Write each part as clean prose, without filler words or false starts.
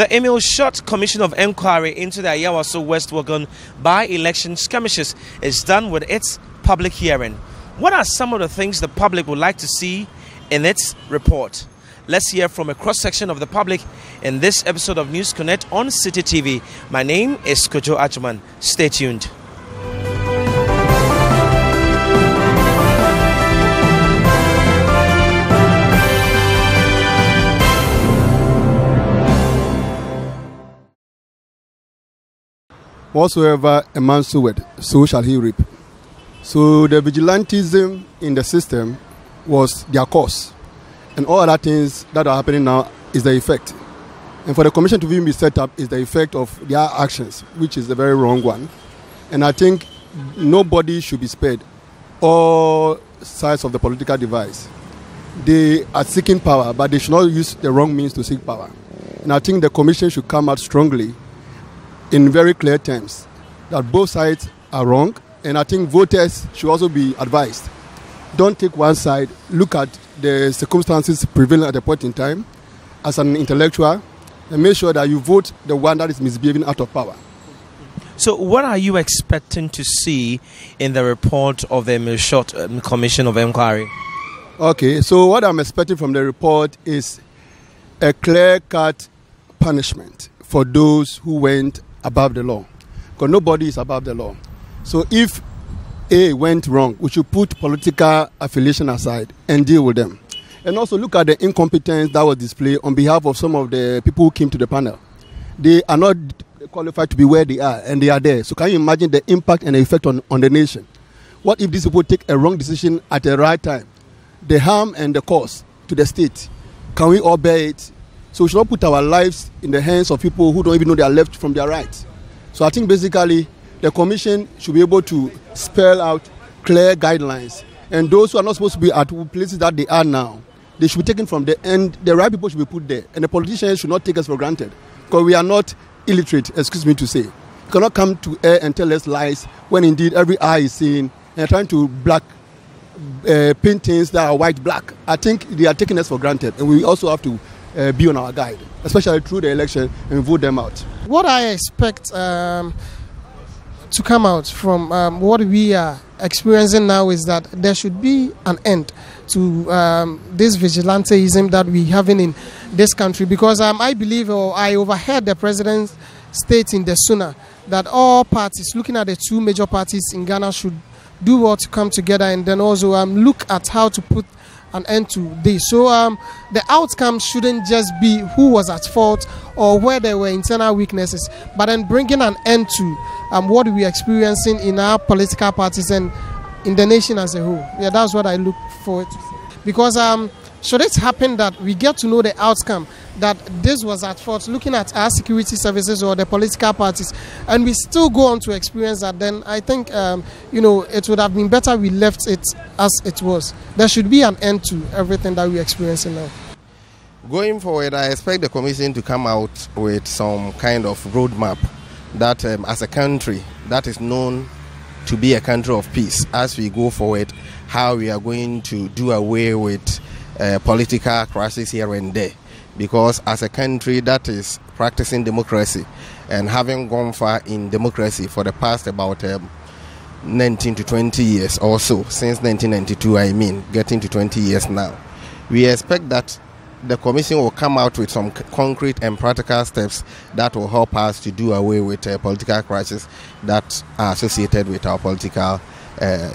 The Emile Short Commission of Inquiry into the Ayawaso West Wuogon by-election skirmishes is done with its public hearing. What are some of the things the public would like to see in its report? Let's hear from a cross-section of the public in this episode of News Connect on City TV. My name is Kojo Ajuman. Stay tuned. Whatsoever a man soweth, so shall he reap. So the vigilantism in the system was their cause. And all other things that are happening now is the effect. And for the commission to even be set up is the effect of their actions, which is a very wrong one. And I think nobody should be spared. All sides of the political device. They are seeking power, but they should not use the wrong means to seek power. And I think the commission should come out strongly in very clear terms that both sides are wrong, and I think voters should also be advised. Don't take one side, look at the circumstances prevailing at the point in time as an intellectual, and make sure that you vote the one that is misbehaving out of power. So what are you expecting to see in the report of the Emile Short Commission of Inquiry? Okay, so what I'm expecting from the report is a clear-cut punishment for those who went above the law, because nobody is above the law. So if A went wrong, we should put political affiliation aside and deal with them. And also look at the incompetence that was displayed on behalf of some of the people who came to the panel. They are not qualified to be where they are, and they are there. So can you imagine the impact and the effect on the nation? What if these people take a wrong decision at the right time? The harm and the cost to the state, can we all bear it? So we should not put our lives in the hands of people who don't even know their left from their right. So I think basically the commission should be able to spell out clear guidelines. And those who are not supposed to be at places that they are now, they should be taken from there, and the right people should be put there. And the politicians should not take us for granted, because we are not illiterate, excuse me to say. You cannot come to air and tell us lies when indeed every eye is seeing and trying to paint things that are white black. I think they are taking us for granted, and we also have to be on our guide, especially through the election, and vote them out. What I expect to come out from what we are experiencing now is that there should be an end to this vigilantism that we having in this country, because I believe, or I overheard the president state in the SUNA that all parties, looking at the two major parties in Ghana, should do well to come together and then also look at how to put an end to this. So the outcome shouldn't just be who was at fault or where there were internal weaknesses, but then bringing an end to what we're experiencing in our political parties and in the nation as a whole. Yeah, that's what I look forward to see. Because should it happen that we get to know the outcome that this was at fault, looking at our security services or the political parties, and we still go on to experience that, then I think it would have been better we left it as it was. There should be an end to everything that we're experiencing now. Going forward, I expect the commission to come out with some kind of roadmap that as a country that is known to be a country of peace, as we go forward, how we are going to do away with political crisis here and there. Because as a country that is practicing democracy and having gone far in democracy for the past about 19 to 20 years or so, since 1992 getting to 20 years now, we expect that the commission will come out with some concrete and practical steps that will help us to do away with political crises that are associated with our political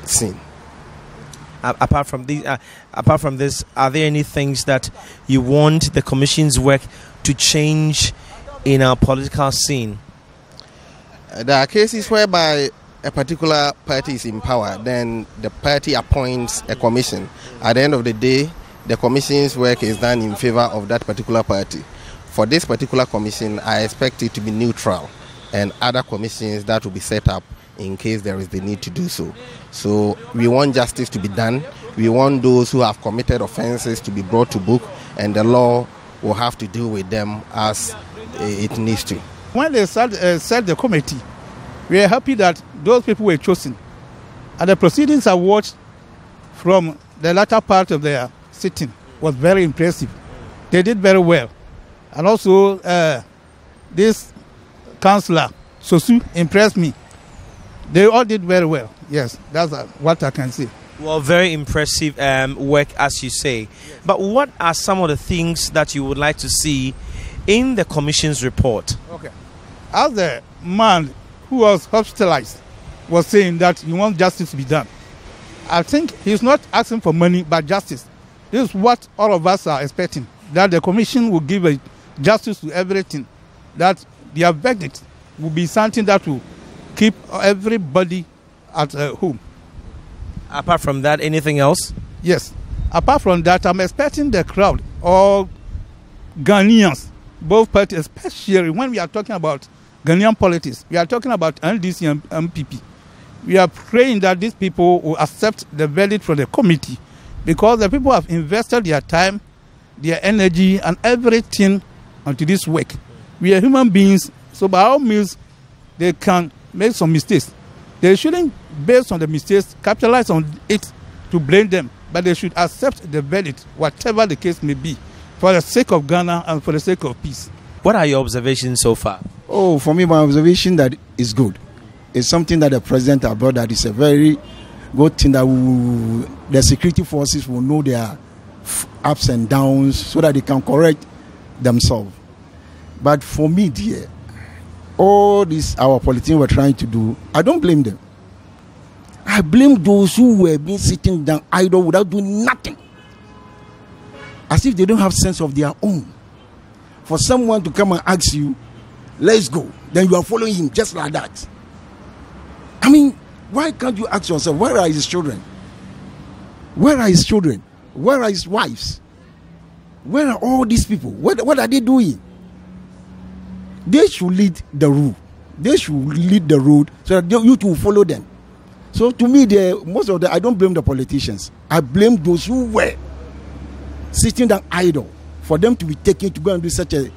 scene. Apart from this, are there any things that you want the commission's work to change in our political scene? There are cases whereby a particular party is in power, then the party appoints a commission. At the end of the day, the commission's work is done in favor of that particular party. For this particular commission, I expect it to be neutral, and other commissions that will be set up in case there is the need to do so. So we want justice to be done. We want those who have committed offenses to be brought to book, and the law will have to deal with them as it needs to. When they set the committee, we are happy that those people were chosen. And the proceedings I watched from the latter part of their sitting was very impressive. They did very well. And also this councillor, Sosu, impressed me. They all did very well. Yes, that's what I can say. Well, very impressive work, as you say. Yes. But what are some of the things that you would like to see in the Commission's report? Okay. As the man who was hospitalized was saying that he wants justice to be done, I think he's not asking for money, but justice. This is what all of us are expecting, that the Commission will give a justice to everything, that their verdict will be something that will keep everybody at home. Apart from that, anything else? Yes. Apart from that, I'm expecting the crowd, all Ghanaians, both parties, especially when we are talking about Ghanaian politics, we are talking about NDC and MPP. We are praying that these people will accept the verdict from the committee, because the people have invested their time, their energy, and everything onto this work. We are human beings, so by all means, they can make some mistakes. They shouldn't, based on the mistakes, capitalize on it to blame them, but they should accept the verdict, whatever the case may be, for the sake of Ghana and for the sake of peace. What are your observations so far? Oh, for me, my observation that is good. It's something that the president has brought, that is a very good thing, that the security forces will know their ups and downs so that they can correct themselves. But for me, dear, all this our politicians were trying to do, I don't blame them. I blame those who were being sitting down idle without doing nothing, as if they don't have sense of their own. For someone to come and ask you, let's go, then you are following him just like that. I mean, why can't you ask yourself, where are his children? Where are his children? Where are his wives? Where are all these people? What are they doing? They should lead the rule. They should lead the road so that you two will follow them. So to me, most of I don't blame the politicians. I blame those who were sitting down idle, for them to be taken to go and do such a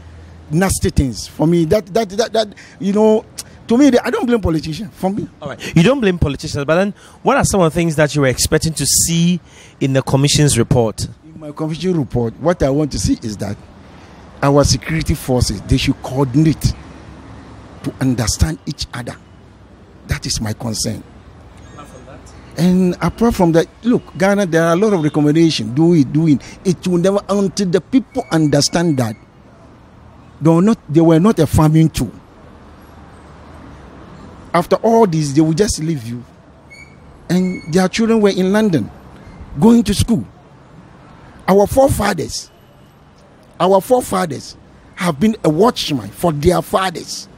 nasty things. For me, that you know, to me, I don't blame politicians. For me, all right, you don't blame politicians, but then what are some of the things that you were expecting to see in the Commission's report? In my Commission report, what I want to see is that our security forces, they should coordinate to understand each other. That is my concern. And apart from that, look, Ghana, there are a lot of recommendations. Do it. It will never, until the people understand that they were not a farming tool. After all this, they will just leave you. And their children were in London, going to school. Our forefathers have been a watchman for their fathers.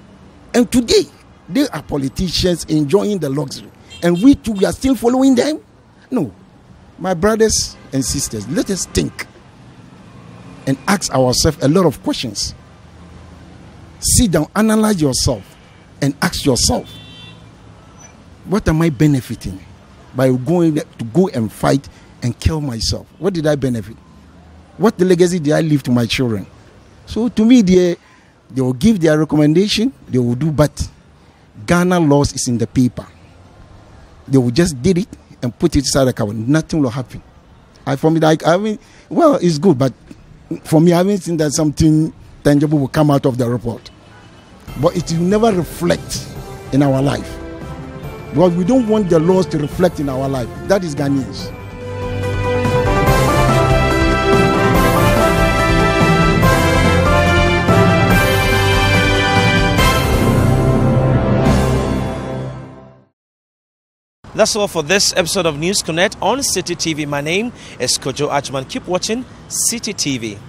And today, they are politicians enjoying the luxury. And we too, we are still following them? No. My brothers and sisters, let us think and ask ourselves a lot of questions. Sit down, analyze yourself, and ask yourself, what am I benefiting by going to go and fight and kill myself? What did I benefit? What legacy did I leave to my children? So to me, they will give their recommendation, they will do, but Ghana laws is in the paper. They will just did it and put it inside the cupboard. Nothing will happen. Well, it's good, but for me, I haven't seen that something tangible will come out of the report. But it will never reflect in our life. Because we don't want the laws to reflect in our life. That is Ghanaians. That's all for this episode of News Connect on City TV. My name is Kojo Ajman. Keep watching City TV.